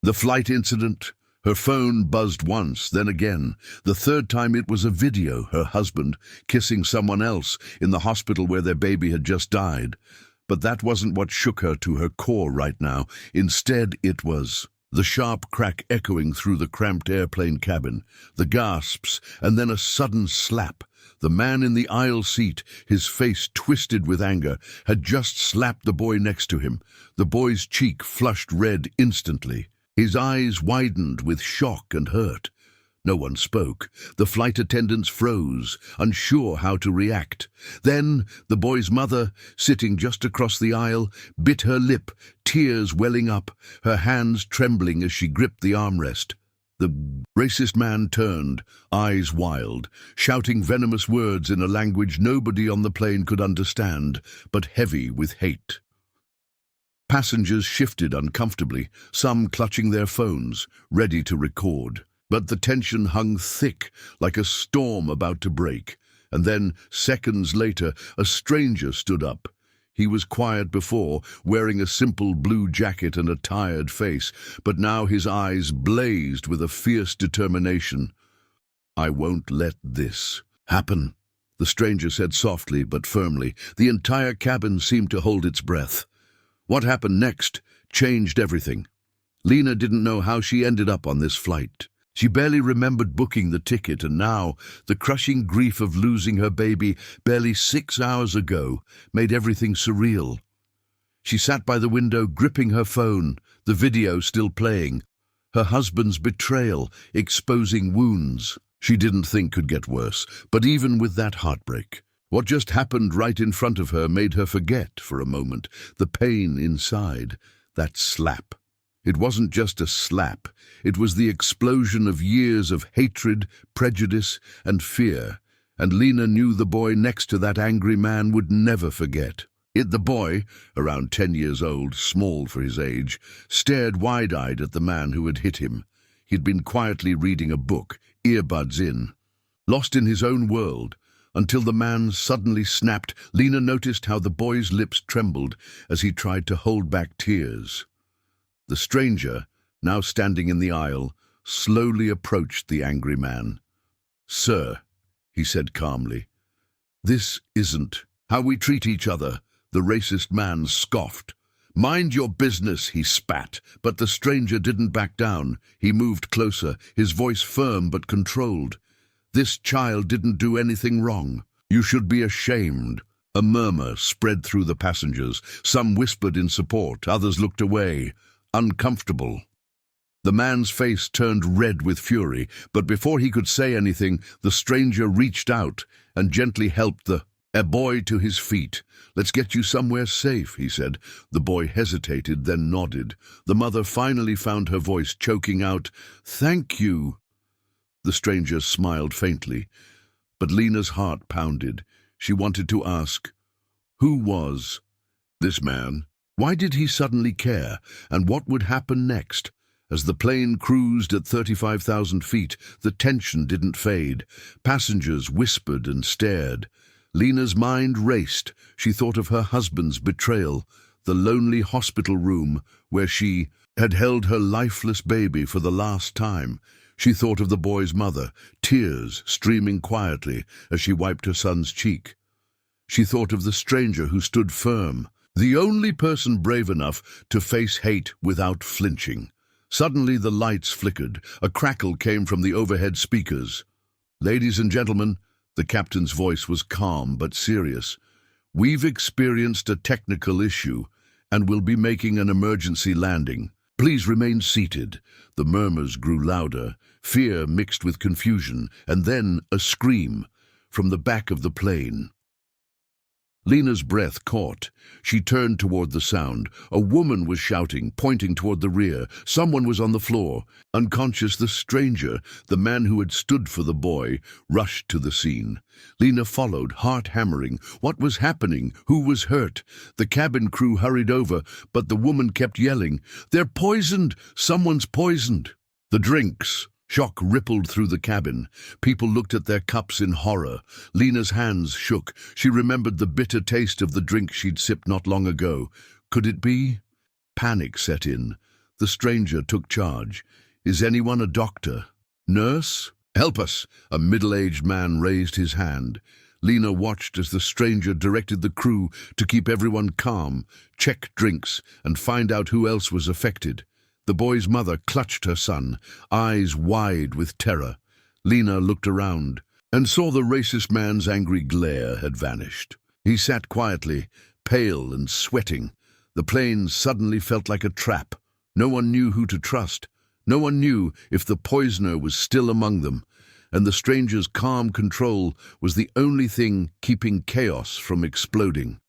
The flight incident. Her phone buzzed once, then again. The third time it was a video, her husband kissing someone else in the hospital where their baby had just died. But that wasn't what shook her to her core right now. Instead, it was the sharp crack echoing through the cramped airplane cabin, the gasps, and then a sudden slap. The man in the aisle seat, his face twisted with anger, had just slapped the boy next to him. The boy's cheek flushed red instantly. His eyes widened with shock and hurt. No one spoke. The flight attendants froze, unsure how to react. Then the boy's mother, sitting just across the aisle, bit her lip, tears welling up, her hands trembling as she gripped the armrest. The racist man turned, eyes wild, shouting venomous words in a language nobody on the plane could understand, but heavy with hate. Passengers shifted uncomfortably, some clutching their phones, ready to record. But the tension hung thick, like a storm about to break. And then, seconds later, a stranger stood up. He was quiet before, wearing a simple blue jacket and a tired face, but now his eyes blazed with a fierce determination. "I won't let this happen," the stranger said softly but firmly. The entire cabin seemed to hold its breath. What happened next changed everything. Lena didn't know how she ended up on this flight. She barely remembered booking the ticket, and now the crushing grief of losing her baby barely 6 hours ago made everything surreal. She sat by the window, gripping her phone, the video still playing. Her husband's betrayal, exposing wounds she didn't think could get worse. But even with that heartbreak, what just happened right in front of her made her forget for a moment the pain inside, that slap. It wasn't just a slap, it was the explosion of years of hatred, prejudice, and fear, and Lena knew the boy next to that angry man would never forget. The boy, around 10 years old, small for his age, stared wide-eyed at the man who had hit him. He'd been quietly reading a book, earbuds in, lost in his own world, until the man suddenly snapped. Lena noticed how the boy's lips trembled as he tried to hold back tears. The stranger, now standing in the aisle, slowly approached the angry man. "Sir," he said calmly, "this isn't how we treat each other," the racist man scoffed. "Mind your business," he spat, but the stranger didn't back down. He moved closer, his voice firm but controlled. "This child didn't do anything wrong. You should be ashamed." A murmur spread through the passengers. Some whispered in support, others looked away, uncomfortable. The man's face turned red with fury, but before he could say anything, the stranger reached out and gently helped a boy to his feet. "Let's get you somewhere safe," he said. The boy hesitated, then nodded. The mother finally found her voice, choking out, "Thank you." The stranger smiled faintly, but Lena's heart pounded. She wanted to ask, who was this man? Why did he suddenly care? And what would happen next? As the plane cruised at 35,000 feet, the tension didn't fade. Passengers whispered and stared. Lena's mind raced. She thought of her husband's betrayal, the lonely hospital room where she had held her lifeless baby for the last time. She thought of the boy's mother, tears streaming quietly as she wiped her son's cheek. She thought of the stranger who stood firm, the only person brave enough to face hate without flinching. Suddenly the lights flickered. A crackle came from the overhead speakers. "Ladies and gentlemen," the captain's voice was calm but serious, "we've experienced a technical issue and will be making an emergency landing. Please remain seated." The murmurs grew louder, fear mixed with confusion, and then a scream from the back of the plane. Lena's breath caught. She turned toward the sound. A woman was shouting, pointing toward the rear. Someone was on the floor. Unconscious, the stranger, the man who had stood for the boy, rushed to the scene. Lena followed, heart hammering. What was happening? Who was hurt? The cabin crew hurried over, but the woman kept yelling, "They're poisoned! Someone's poisoned!" The drinks. Shock rippled through the cabin. People looked at their cups in horror. Lena's hands shook. She remembered the bitter taste of the drink she'd sipped not long ago. Could it be? Panic set in. The stranger took charge. "Is anyone a doctor? Nurse? Help us!" A middle-aged man raised his hand. Lena watched as the stranger directed the crew to keep everyone calm, check drinks, and find out who else was affected. The boy's mother clutched her son, eyes wide with terror. Lena looked around and saw the racist man's angry glare had vanished. He sat quietly, pale and sweating. The plane suddenly felt like a trap. No one knew who to trust. No one knew if the poisoner was still among them, and the stranger's calm control was the only thing keeping chaos from exploding.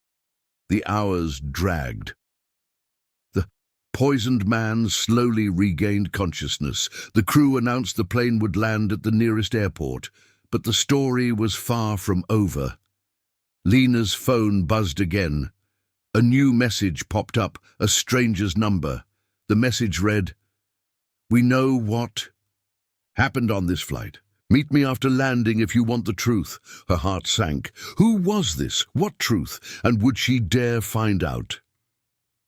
The hours dragged. The poisoned man slowly regained consciousness. The crew announced the plane would land at the nearest airport, but the story was far from over. Lena's phone buzzed again. A new message popped up, a stranger's number. The message read, "We know what happened on this flight. Meet me after landing if you want the truth." Her heart sank. Who was this? What truth? And would she dare find out?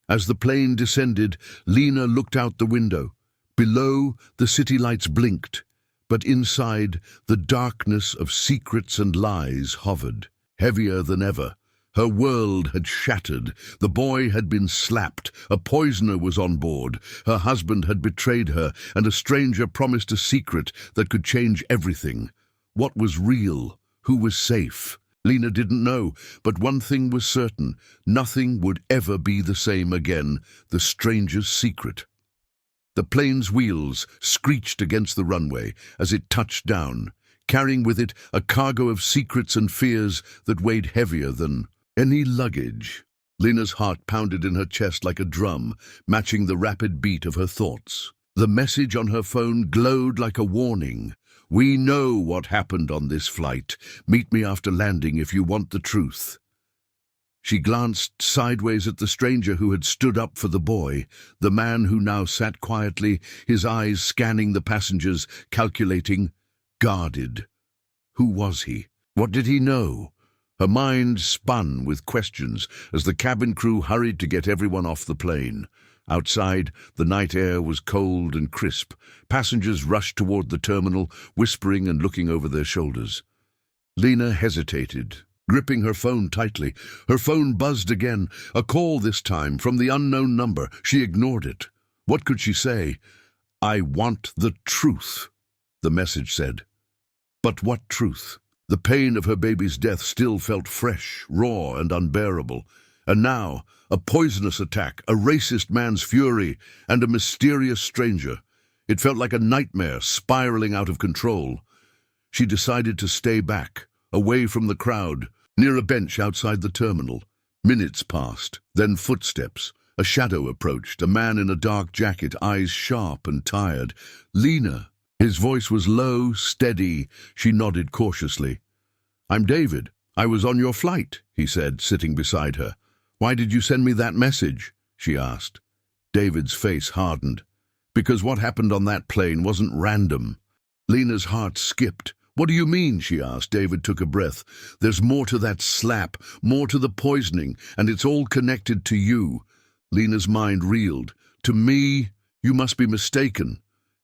As the plane descended, Lena looked out the window. Below, the city lights blinked, but inside, the darkness of secrets and lies hovered, heavier than ever. Her world had shattered. The boy had been slapped. A poisoner was on board. Her husband had betrayed her, and a stranger promised a secret that could change everything. What was real? Who was safe? Lena didn't know, but one thing was certain. Nothing would ever be the same again. The stranger's secret. The plane's wheels screeched against the runway as it touched down, carrying with it a cargo of secrets and fears that weighed heavier than any luggage. Lena's heart pounded in her chest like a drum, matching the rapid beat of her thoughts. The message on her phone glowed like a warning. "We know what happened on this flight. Meet me after landing if you want the truth." She glanced sideways at the stranger who had stood up for the boy, the man who now sat quietly, his eyes scanning the passengers, calculating, guarded. Who was he? What did he know? Her mind spun with questions as the cabin crew hurried to get everyone off the plane. Outside, the night air was cold and crisp. Passengers rushed toward the terminal, whispering and looking over their shoulders. Lena hesitated, gripping her phone tightly. Her phone buzzed again, a call this time from the unknown number. She ignored it. What could she say? "I want the truth," the message said. But what truth? The pain of her baby's death still felt fresh, raw, and unbearable. And now, a poisonous attack, a racist man's fury, and a mysterious stranger. It felt like a nightmare spiraling out of control. She decided to stay back, away from the crowd, near a bench outside the terminal. Minutes passed, then footsteps. A shadow approached, a man in a dark jacket, eyes sharp and tired. "Lena." His voice was low, steady. She nodded cautiously. "I'm David. I was on your flight," he said, sitting beside her. "Why did you send me that message?" she asked. David's face hardened. "Because what happened on that plane wasn't random." Lena's heart skipped. "What do you mean?" she asked. David took a breath. "There's more to that slap, more to the poisoning, and it's all connected to you." Lena's mind reeled. "To me? You must be mistaken."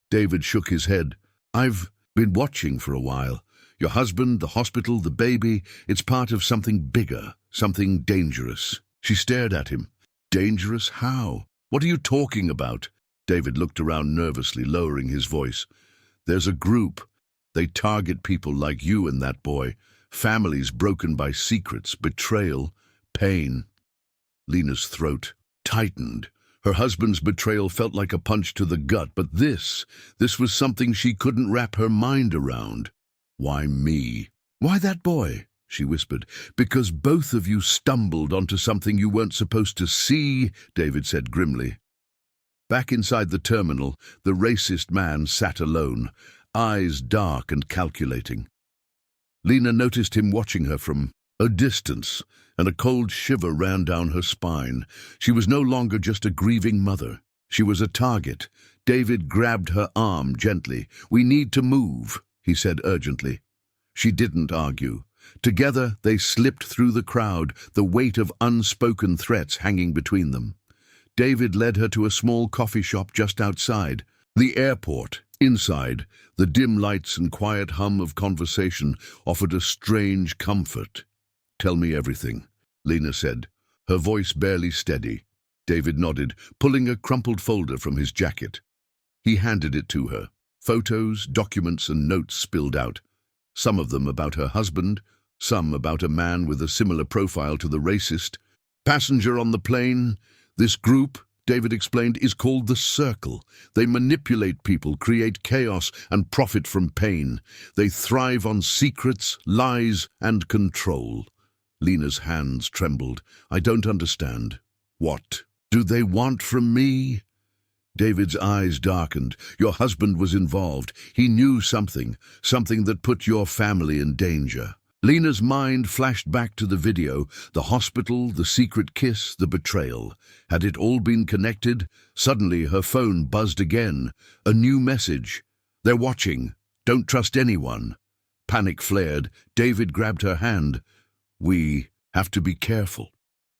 David shook his head. "I've been watching for a while. Your husband, the hospital, the baby, it's part of something bigger, something dangerous." She stared at him. "Dangerous? How? What are you talking about?" David looked around nervously, lowering his voice. "There's a group. They target people like you and that boy. Families broken by secrets, betrayal, pain." Lena's throat tightened. Her husband's betrayal felt like a punch to the gut, but this was something she couldn't wrap her mind around. "Why me?" "Why that boy?" she whispered. "Because both of you stumbled onto something you weren't supposed to see," David said grimly. Back inside the terminal, the racist man sat alone, eyes dark and calculating. Lena noticed him watching her from a distance, and a cold shiver ran down her spine. She was no longer just a grieving mother. She was a target. David grabbed her arm gently. "We need to move," he said urgently. She didn't argue. Together they slipped through the crowd, the weight of unspoken threats hanging between them. David led her to a small coffee shop just outside. The airport. Inside, the dim lights and quiet hum of conversation offered a strange comfort. "Tell me everything," Lena said, her voice barely steady. David nodded, pulling a crumpled folder from his jacket. He handed it to her. Photos, documents, and notes spilled out. Some of them about her husband, some about a man with a similar profile to the racist. "Passenger on the plane. This group," David explained, "is called the Circle. They manipulate people, create chaos, and profit from pain. They thrive on secrets, lies, and control." Lena's hands trembled. "I don't understand. What do they want from me?" David's eyes darkened. "Your husband was involved. He knew something that put your family in danger." Lena's mind flashed back to the video, the hospital, the secret kiss, the betrayal. Had it all been connected? Suddenly her phone buzzed again. A new message. "They're watching. Don't trust anyone." Panic flared. David grabbed her hand. "We have to be careful.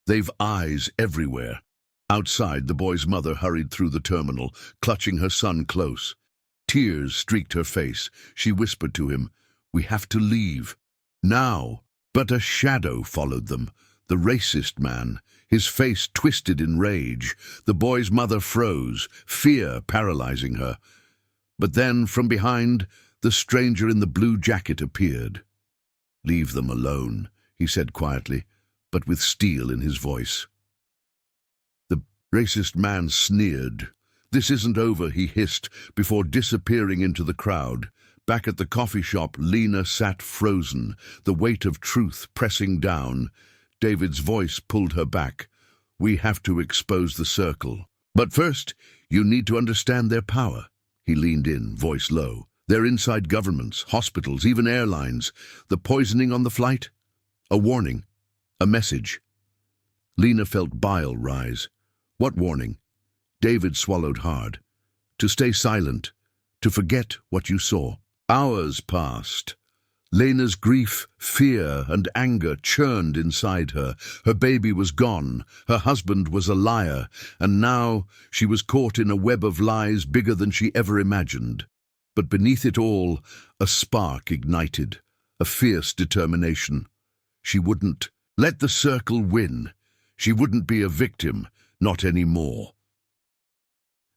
They've eyes everywhere." Outside, the boy's mother hurried through the terminal, clutching her son close. Tears streaked her face. She whispered to him, "We have to leave. Now." But a shadow followed them. The racist man, his face twisted in rage. The boy's mother froze, fear paralyzing her. But then, from behind, the stranger in the blue jacket appeared. "Leave them alone," he said quietly, but with steel in his voice. The racist man sneered. "This isn't over," he hissed, before disappearing into the crowd. Back at the coffee shop, Lena sat frozen, the weight of truth pressing down. David's voice pulled her back. "We have to expose the Circle. But first, you need to understand their power." He leaned in, voice low. "They're inside governments, hospitals, even airlines. The poisoning on the flight? A warning. A message." Lena felt bile rise. "What warning?" David swallowed hard. "To stay silent. To forget what you saw." Hours passed. Lena's grief, fear, and anger churned inside her. Her baby was gone. Her husband was a liar. And now she was caught in a web of lies bigger than she ever imagined. But beneath it all, a spark ignited. A fierce determination. She wouldn't let the Circle win. She wouldn't be a victim, not anymore.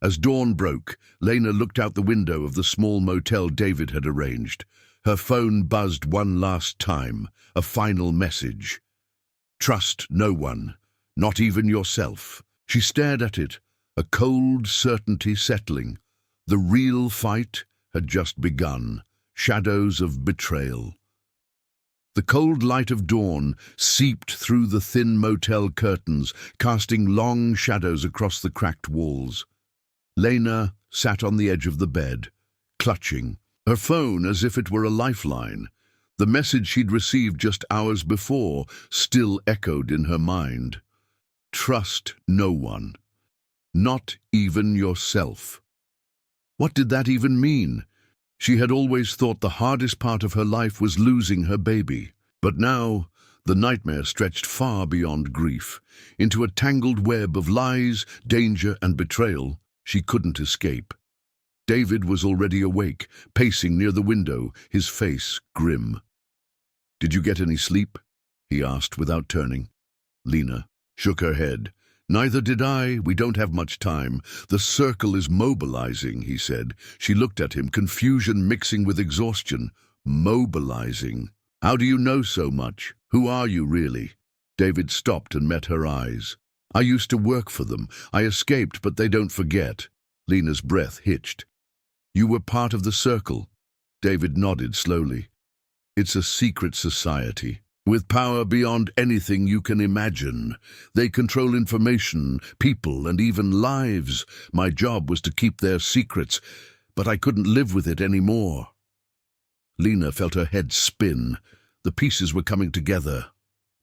As dawn broke, Lena looked out the window of the small motel David had arranged. Her phone buzzed one last time, a final message. "Trust no one, not even yourself." She stared at it, a cold certainty settling. The real fight had just begun. Shadows of betrayal. The cold light of dawn seeped through the thin motel curtains, casting long shadows across the cracked walls. Lena sat on the edge of the bed, clutching her phone as if it were a lifeline. The message she'd received just hours before still echoed in her mind. "Trust no one, not even yourself." What did that even mean? She had always thought the hardest part of her life was losing her baby. But now, the nightmare stretched far beyond grief, into a tangled web of lies, danger, and betrayal she couldn't escape. David was already awake, pacing near the window, his face grim. "Did you get any sleep?" he asked without turning. Lena shook her head. "Neither did I. We don't have much time. The Circle is mobilizing," he said. She looked at him, confusion mixing with exhaustion. "Mobilizing? How do you know so much? Who are you, really?" David stopped and met her eyes. "I used to work for them. I escaped, but they don't forget." Lena's breath hitched. "You were part of the Circle?" David nodded slowly. "It's a secret society, with power beyond anything you can imagine. They control information, people, and even lives. My job was to keep their secrets, but I couldn't live with it anymore." Lena felt her head spin. The pieces were coming together,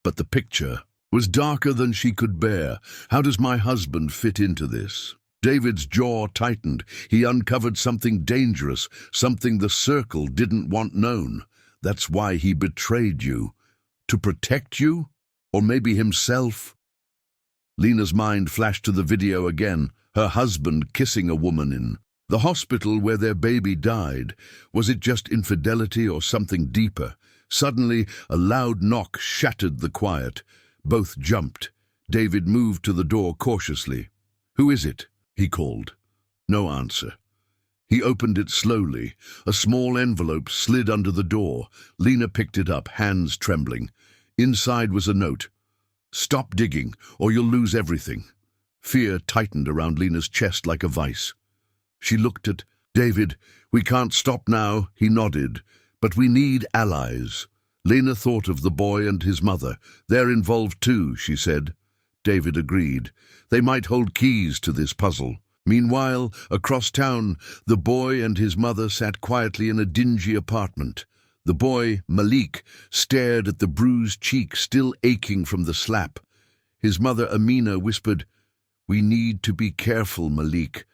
but the picture was darker than she could bear. "How does my husband fit into this?" David's jaw tightened. He uncovered something dangerous, something the Circle didn't want known. "That's why he betrayed you. To protect you? Or maybe himself?" Lena's mind flashed to the video again, her husband kissing a woman in the hospital where their baby died. Was it just infidelity or something deeper? Suddenly, a loud knock shattered the quiet. Both jumped. David moved to the door cautiously. "Who is it?" he called. No answer. He opened it slowly. A small envelope slid under the door. Lena picked it up, hands trembling. Inside was a note. "Stop digging, or you'll lose everything." Fear tightened around Lena's chest like a vice. She looked at David. "We can't stop now," he nodded. "But we need allies." Lena thought of the boy and his mother. "They're involved too," she said. David agreed. They might hold keys to this puzzle. Meanwhile, across town, the boy and his mother sat quietly in a dingy apartment. The boy, Malik, stared at the bruised cheek still aching from the slap. His mother, Amina, whispered, "We need to be careful, Malik.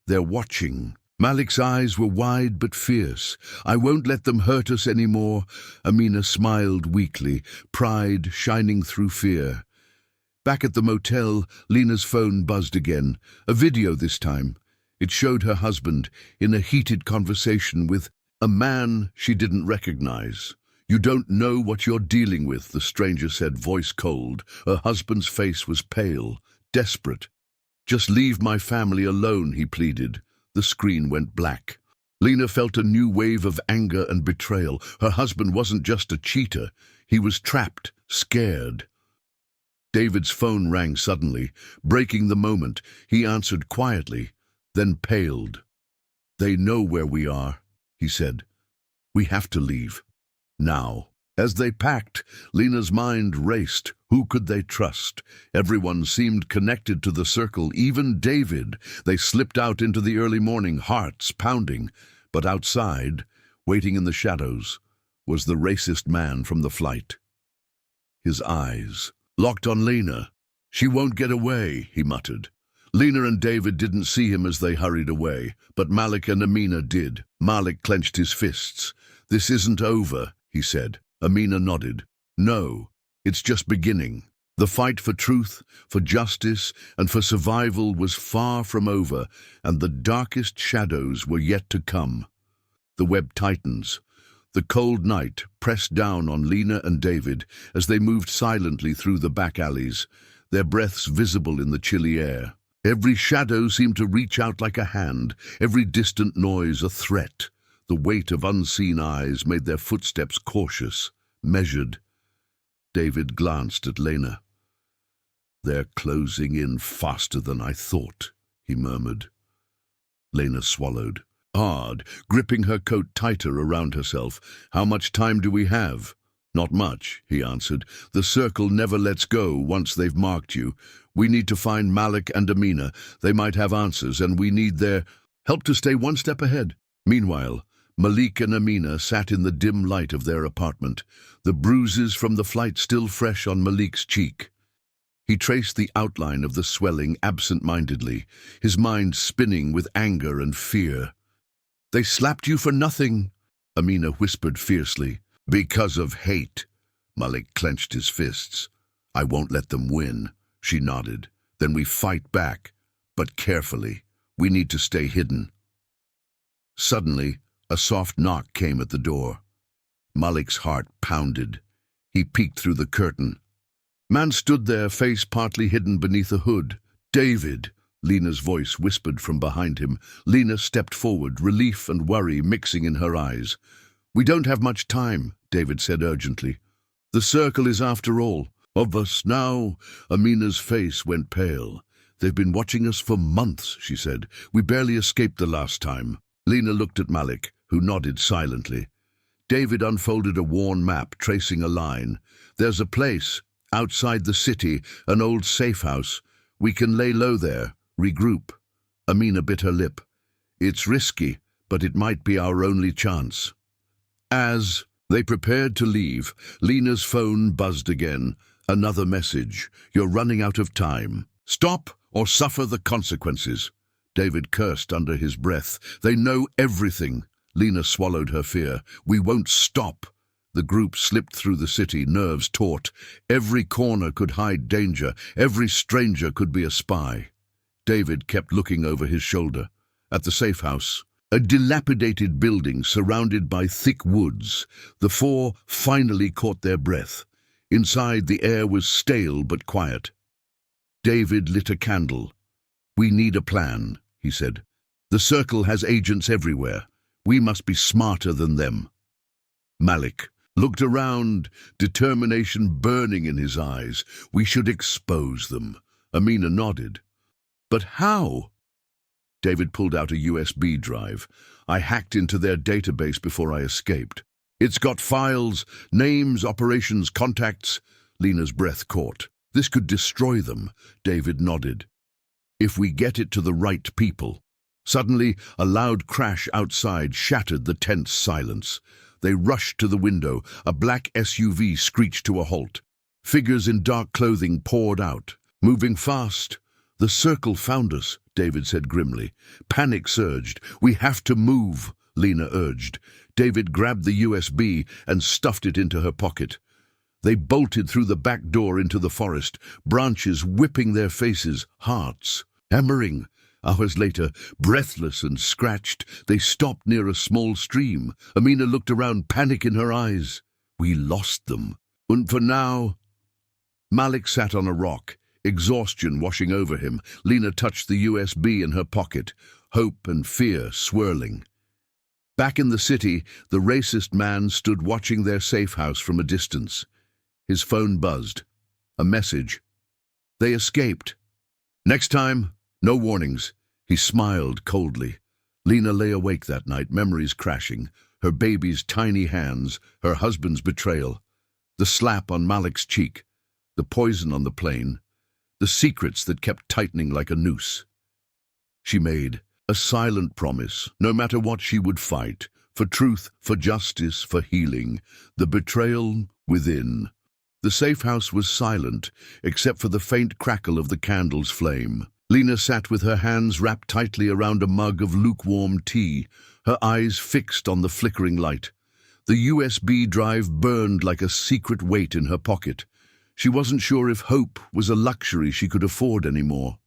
They're watching." Malik's eyes were wide but fierce. "I won't let them hurt us anymore." Amina smiled weakly, pride shining through fear. Back at the motel, Lena's phone buzzed again. A video this time. It showed her husband in a heated conversation with a man she didn't recognize. "You don't know what you're dealing with," the stranger said, voice cold. Her husband's face was pale, desperate. "Just leave my family alone," he pleaded. The screen went black. Lena felt a new wave of anger and betrayal. Her husband wasn't just a cheater. He was trapped, scared. David's phone rang suddenly, breaking the moment. He answered quietly, then paled. "They know where we are," he said. "We have to leave. Now." As they packed, Lena's mind raced. Who could they trust? Everyone seemed connected to the circle, even David. They slipped out into the early morning, hearts pounding. But outside, waiting in the shadows, was the racist man from the flight. His eyes locked on Lena. "She won't get away," he muttered. Lena and David didn't see him as they hurried away, but Malik and Amina did. Malik clenched his fists. "This isn't over," he said. Amina nodded. "No, it's just beginning." The fight for truth, for justice, and for survival was far from over, and the darkest shadows were yet to come. The web tightens. The cold night pressed down on Lena and David as they moved silently through the back alleys, their breaths visible in the chilly air. Every shadow seemed to reach out like a hand, every distant noise a threat. The weight of unseen eyes made their footsteps cautious, measured. David glanced at Lena. "They're closing in faster than I thought," he murmured. Lena swallowed, hard, gripping her coat tighter around herself. "How much time do we have?" "Not much," he answered. "The circle never lets go once they've marked you. We need to find Malik and Amina. They might have answers, and we need their help to stay one step ahead." Meanwhile, Malik and Amina sat in the dim light of their apartment, the bruises from the flight still fresh on Malik's cheek. He traced the outline of the swelling absent-mindedly, his mind spinning with anger and fear. "They slapped you for nothing," Amina whispered fiercely. "Because of hate." Malik clenched his fists. "I won't let them win," she nodded. "Then we fight back, but carefully. We need to stay hidden." Suddenly, a soft knock came at the door. Malik's heart pounded. He peeked through the curtain. Man stood there, face partly hidden beneath a hood. "David!" Lena's voice whispered from behind him. Lena stepped forward, relief and worry mixing in her eyes. "We don't have much time," David said urgently. "The circle is, after all, of us now." Amina's face went pale. "They've been watching us for months," she said. "We barely escaped the last time." Lena looked at Malik, who nodded silently. David unfolded a worn map, tracing a line. "There's a place, outside the city, an old safe house. We can lay low there, regroup." Amina bit her lip. "It's risky, but it might be our only chance." As they prepared to leave, Lena's phone buzzed again. Another message. "You're running out of time. Stop or suffer the consequences." David cursed under his breath. "They know everything." Lena swallowed her fear. "We won't stop." The group slipped through the city, nerves taut. Every corner could hide danger. Every stranger could be a spy. David kept looking over his shoulder. At the safe house, a dilapidated building surrounded by thick woods, the four finally caught their breath. Inside, the air was stale but quiet. David lit a candle. "We need a plan," he said. "The Circle has agents everywhere. We must be smarter than them." Malik looked around, determination burning in his eyes. "We should expose them." Amina nodded. "But how?" David pulled out a USB drive. "I hacked into their database before I escaped. It's got files, names, operations, contacts." Lena's breath caught. "This could destroy them." David nodded. "If we get it to the right people." Suddenly, a loud crash outside shattered the tense silence. They rushed to the window. A black SUV screeched to a halt. Figures in dark clothing poured out, moving fast. "The Circle found us," David said grimly. Panic surged. "We have to move," Lena urged. David grabbed the USB and stuffed it into her pocket. They bolted through the back door into the forest, branches whipping their faces, hearts hammering. Hours later, breathless and scratched, they stopped near a small stream. Amina looked around, panic in her eyes. "We lost them. And for now—" Malik sat on a rock, exhaustion washing over him. Lena touched the USB in her pocket, hope and fear swirling. Back in the city, the racist man stood watching their safe house from a distance. His phone buzzed. A message. They escaped. Next time, no warnings. He smiled coldly. Lena lay awake that night, memories crashing. Her baby's tiny hands, her husband's betrayal, the slap on Malik's cheek, the poison on the plane, the secrets that kept tightening like a noose. She made a silent promise, no matter what she would fight, for truth, for justice, for healing, the betrayal within. The safe house was silent, except for the faint crackle of the candle's flame. Lena sat with her hands wrapped tightly around a mug of lukewarm tea, her eyes fixed on the flickering light. The USB drive burned like a secret weight in her pocket. She wasn't sure if hope was a luxury she could afford anymore.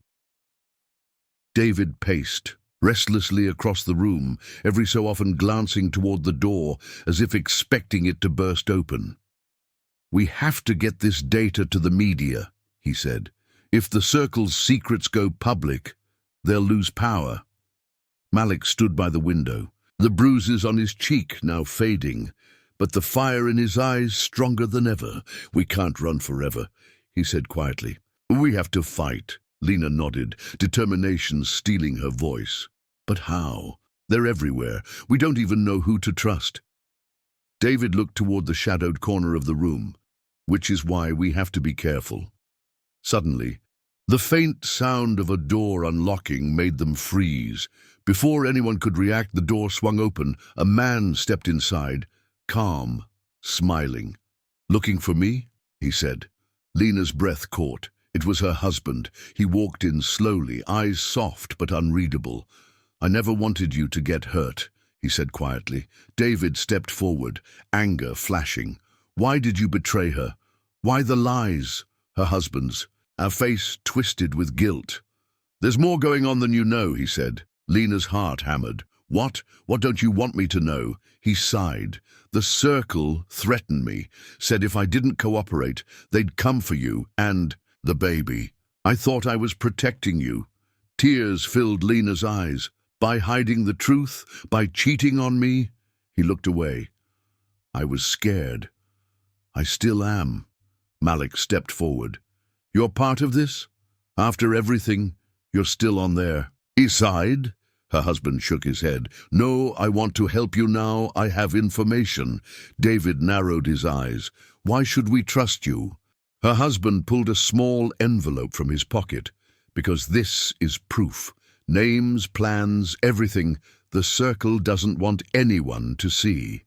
David paced restlessly across the room, every so often glancing toward the door as if expecting it to burst open. "We have to get this data to the media," he said. "If the Circle's secrets go public, they'll lose power." Malik stood by the window, the bruises on his cheek now fading, but the fire in his eyes stronger than ever. "We can't run forever," he said quietly. "We have to fight." Lena nodded, determination stealing her voice. "But how? They're everywhere. We don't even know who to trust." David looked toward the shadowed corner of the room. "Which is why we have to be careful." Suddenly, the faint sound of a door unlocking made them freeze. Before anyone could react, the door swung open. A man stepped inside, calm, smiling. "Looking for me?" he said. Lena's breath caught. It was her husband. He walked in slowly, eyes soft but unreadable. "I never wanted you to get hurt," he said quietly. David stepped forward, anger flashing. "Why did you betray her? Why the lies?" Her husband's, our face twisted with guilt. "There's more going on than you know," he said. Lena's heart hammered. "What? What don't you want me to know?" He sighed. "The Circle threatened me, said if I didn't cooperate, they'd come for you and the baby. I thought I was protecting you." Tears filled Lena's eyes. "By hiding the truth? By cheating on me?" He looked away. "I was scared. I still am." Malik stepped forward. "You're part of this? After everything, you're still on there." He sighed. Her husband shook his head. "No, I want to help you now. I have information." David narrowed his eyes. "Why should we trust you?" Her husband pulled a small envelope from his pocket. "Because this is proof. Names, plans, everything. The Circle doesn't want anyone to see."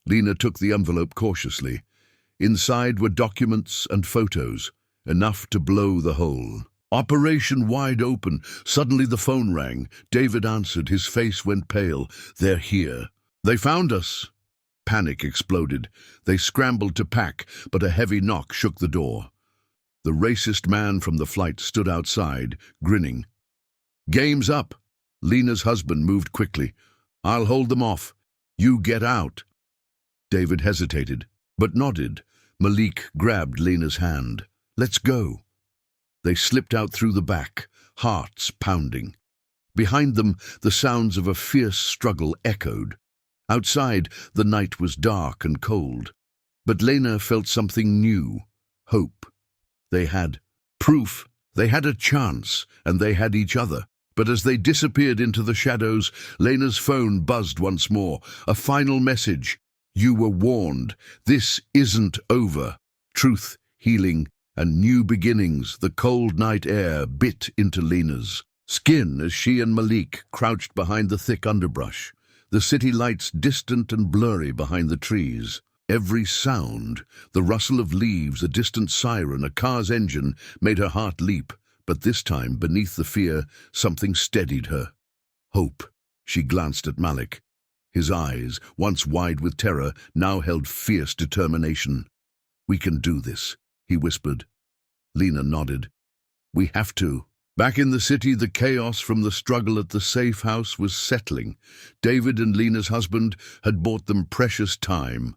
Lena took the envelope cautiously. Inside were documents and photos, enough to blow the hole. Operation wide open. Suddenly the phone rang. David answered. His face went pale. "They're here. They found us." Panic exploded. They scrambled to pack, but a heavy knock shook the door. The racist man from the flight stood outside, grinning. "Game's up." Lena's husband moved quickly. "I'll hold them off. You get out." David hesitated, but nodded. Malik grabbed Lena's hand. "Let's go." They slipped out through the back, hearts pounding. Behind them, the sounds of a fierce struggle echoed. Outside, the night was dark and cold. But Lena felt something new, hope. They had proof. They had a chance, and they had each other. But as they disappeared into the shadows, Lena's phone buzzed once more. A final message. "You were warned. This isn't over." Truth, healing, and new beginnings. The cold night air bit into Lena's skin as she and Malik crouched behind the thick underbrush. The city lights distant and blurry behind the trees. Every sound, the rustle of leaves, a distant siren, a car's engine, made her heart leap. But this time, beneath the fear, something steadied her. Hope. She glanced at Malik. His eyes, once wide with terror, now held fierce determination. "We can do this," he whispered. Lena nodded. "We have to." Back in the city, the chaos from the struggle at the safe house was settling. David and Lena's husband had bought them precious time,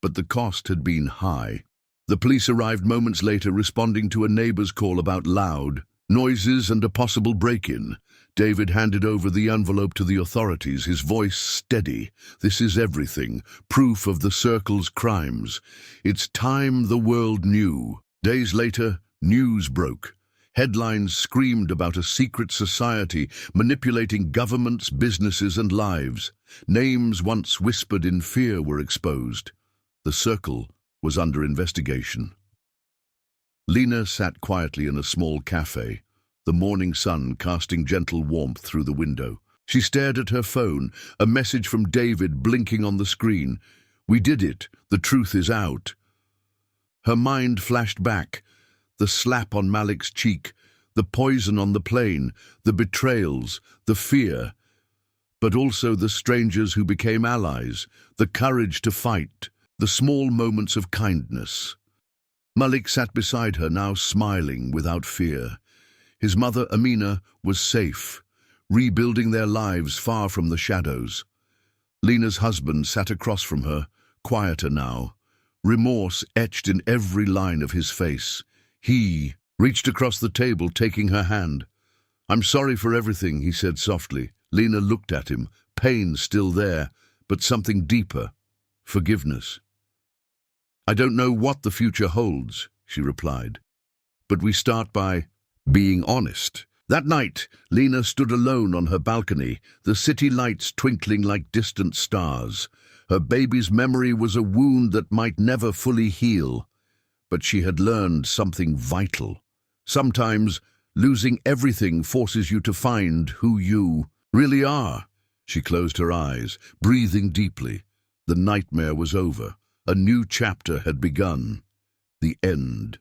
but the cost had been high. The police arrived moments later, responding to a neighbor's call about loud noises and a possible break-in. David handed over the envelope to the authorities, his voice steady. "This is everything, proof of the Circle's crimes. It's time the world knew." Days later, news broke. Headlines screamed about a secret society manipulating governments, businesses, and lives. Names once whispered in fear were exposed. The Circle was under investigation. Lena sat quietly in a small cafe, the morning sun casting gentle warmth through the window. She stared at her phone, a message from David blinking on the screen. "We did it. The truth is out." Her mind flashed back. The slap on Malik's cheek, the poison on the plane, the betrayals, the fear, but also the strangers who became allies, the courage to fight, the small moments of kindness. Malik sat beside her, now smiling without fear. His mother, Amina, was safe, rebuilding their lives far from the shadows. Lena's husband sat across from her, quieter now, remorse etched in every line of his face. He reached across the table, taking her hand. "I'm sorry for everything," he said softly. Lena looked at him, pain still there, but something deeper, forgiveness. "I don't know what the future holds," she replied, "but we start by being honest." That night, Lena stood alone on her balcony, the city lights twinkling like distant stars. Her baby's memory was a wound that might never fully heal. But she had learned something vital. Sometimes, losing everything forces you to find who you really are. She closed her eyes, breathing deeply. The nightmare was over. A new chapter had begun. The end.